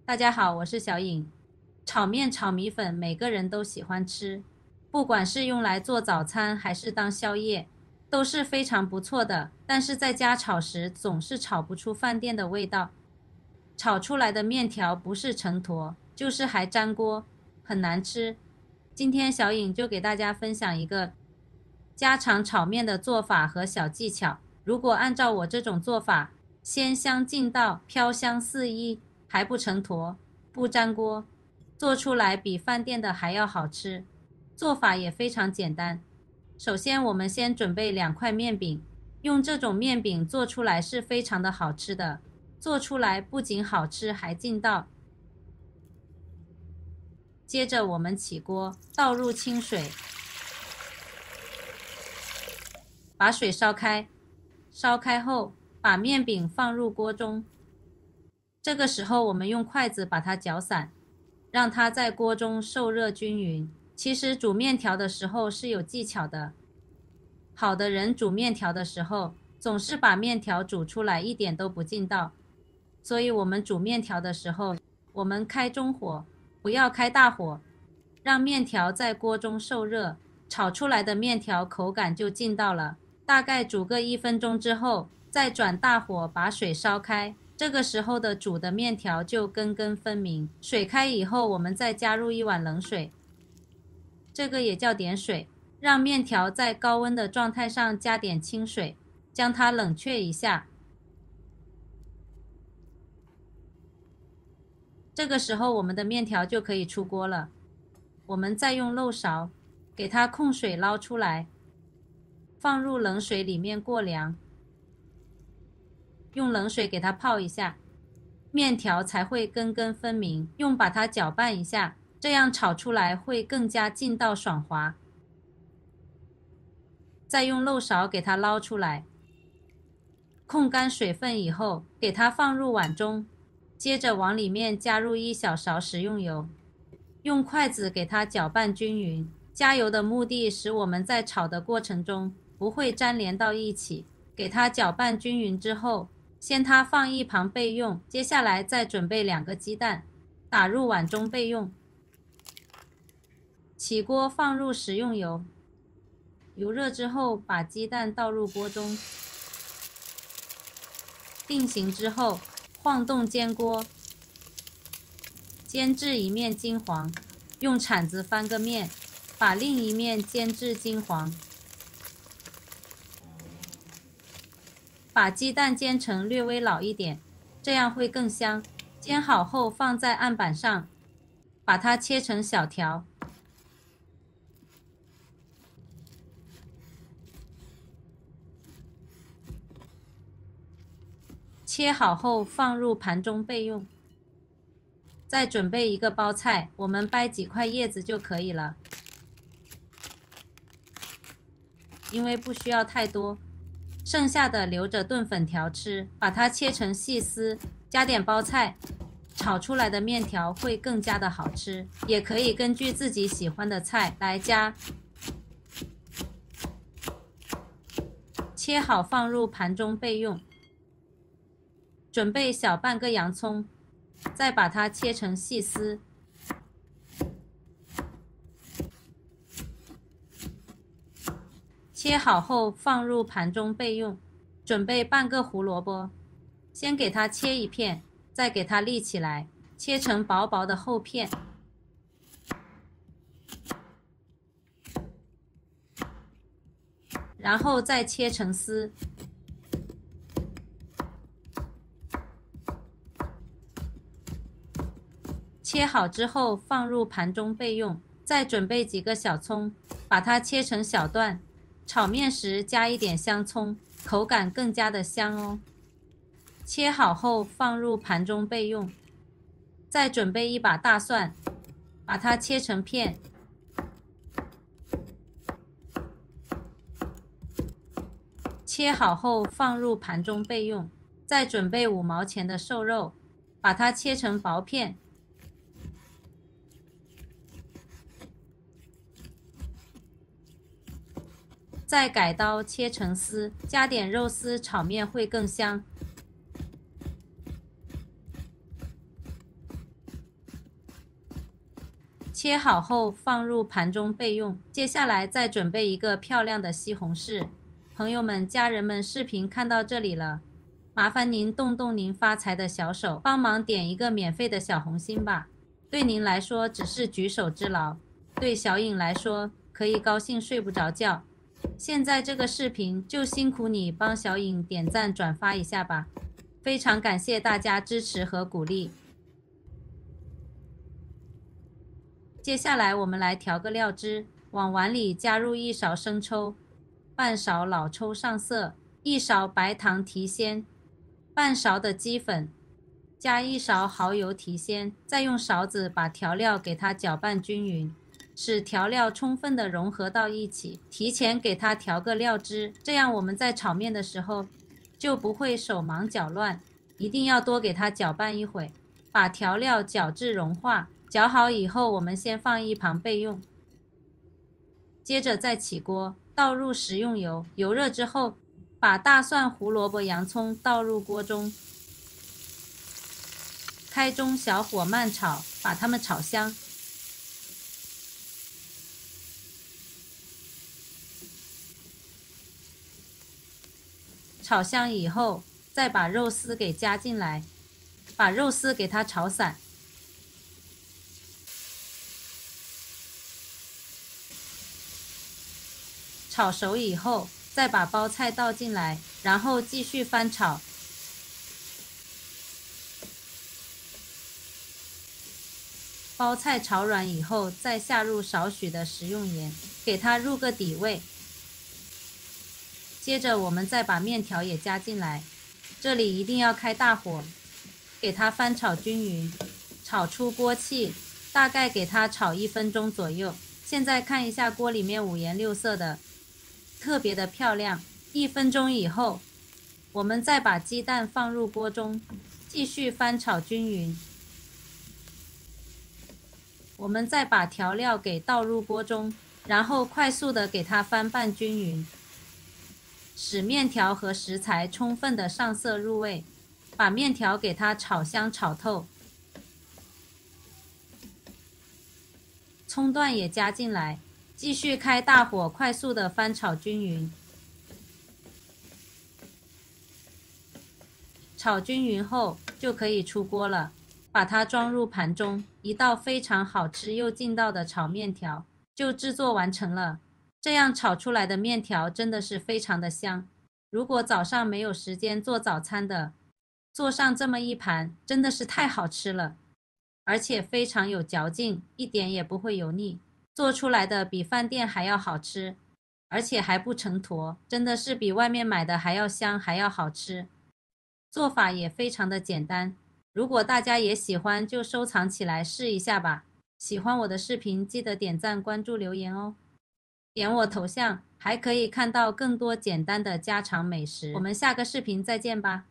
大家好，我是小颖。炒面、炒米粉，每个人都喜欢吃，不管是用来做早餐还是当宵夜，都是非常不错的。但是在家炒时，总是炒不出饭店的味道，炒出来的面条不是成坨，就是还粘锅，很难吃。今天小颖就给大家分享一个家常炒面的做法和小技巧。如果按照我这种做法，鲜香劲道，飘香四溢，还不成坨，不粘锅，做出来比饭店的还要好吃。做法也非常简单。首先，我们先准备2块面饼，用这种面饼做出来是非常的好吃的，做出来不仅好吃还劲道。接着我们起锅，倒入清水，把水烧开。烧开后，把面饼放入锅中。这个时候，我们用筷子把它搅散，让它在锅中受热均匀。其实煮面条的时候是有技巧的，好的人煮面条的时候，总是把面条煮出来一点都不劲道。所以我们煮面条的时候，我们开中火，不要开大火，让面条在锅中受热，炒出来的面条口感就劲道了。大概煮个1分钟之后，再转大火把水烧开，这个时候的煮的面条就根根分明。水开以后，我们再加入1碗冷水，这个也叫点水，让面条在高温的状态上加点清水，将它冷却一下。这个时候我们的面条就可以出锅了。我们再用漏勺给它控水捞出来，放入冷水里面过凉，用冷水给它泡一下，面条才会根根分明。用把它搅拌一下，这样炒出来会更加劲道爽滑。再用漏勺给它捞出来，控干水分以后，给它放入碗中，接着往里面加入1小勺食用油，用筷子给它搅拌均匀。加油的目的使我们在炒的过程中不会粘连到一起。给它搅拌均匀之后，先它放一旁备用。接下来再准备2个鸡蛋，打入碗中备用。起锅放入食用油，油热之后把鸡蛋倒入锅中，定型之后晃动煎锅，煎至一面金黄，用铲子翻个面，把另一面煎至金黄。把鸡蛋煎成略微老一点，这样会更香。煎好后放在案板上，把它切成小条。切好后放入盘中备用。再准备一个包菜，我们掰几块叶子就可以了，因为不需要太多。剩下的留着炖粉条吃，把它切成细丝，加点包菜，炒出来的面条会更加的好吃。也可以根据自己喜欢的菜来加。切好放入盘中备用。准备小半个洋葱，再把它切成细丝。切好后放入盘中备用。准备半个胡萝卜，先给它切一片，再给它立起来，切成薄薄的厚片。然后再切成丝。切好之后放入盘中备用。再准备几个小葱，把它切成小段。炒面时加一点香葱，口感更加的香哦。切好后放入盘中备用。再准备一把大蒜，把它切成片。切好后放入盘中备用。再准备5毛钱的瘦肉，把它切成薄片。再改刀切成丝，加点肉丝炒面会更香。切好后放入盘中备用。接下来再准备一个漂亮的西红柿。朋友们、家人们，视频看到这里了，麻烦您动动您发财的小手，帮忙点一个免费的小红心吧。对您来说只是举手之劳，对小颖来说可以高兴睡不着觉。现在这个视频就辛苦你帮小颖点赞转发一下吧，非常感谢大家支持和鼓励。接下来我们来调个料汁，往碗里加入1勺生抽，半勺老抽上色，1勺白糖提鲜，半勺的鸡粉，加1勺蚝油提鲜，再用勺子把调料给它搅拌均匀，使调料充分的融合到一起。提前给它调个料汁，这样我们在炒面的时候就不会手忙脚乱。一定要多给它搅拌一会，把调料搅至融化。搅好以后，我们先放一旁备用。接着再起锅，倒入食用油，油热之后，把大蒜、胡萝卜、洋葱倒入锅中，开中小火慢炒，把它们炒香。炒香以后，再把肉丝给加进来，把肉丝给它炒散。炒熟以后，再把包菜倒进来，然后继续翻炒。包菜炒软以后，再下入少许的食用盐，给它入个底味。接着我们再把面条也加进来，这里一定要开大火，给它翻炒均匀，炒出锅气，大概给它炒1分钟左右。现在看一下锅里面五颜六色的，特别的漂亮。1分钟以后，我们再把鸡蛋放入锅中，继续翻炒均匀。我们再把调料给倒入锅中，然后快速的给它翻拌均匀，使面条和食材充分的上色入味，把面条给它炒香炒透。葱段也加进来，继续开大火快速的翻炒均匀。炒均匀后就可以出锅了，把它装入盘中，一道非常好吃又劲道的炒面条就制作完成了。这样炒出来的面条真的是非常的香。如果早上没有时间做早餐的，做上这么一盘真的是太好吃了，而且非常有嚼劲，一点也不会油腻，做出来的比饭店还要好吃，而且还不成坨，真的是比外面买的还要香还要好吃。做法也非常的简单，如果大家也喜欢就收藏起来试一下吧。喜欢我的视频记得点赞关注留言哦，点我头像还可以看到更多简单的家常美食。我们下个视频再见吧。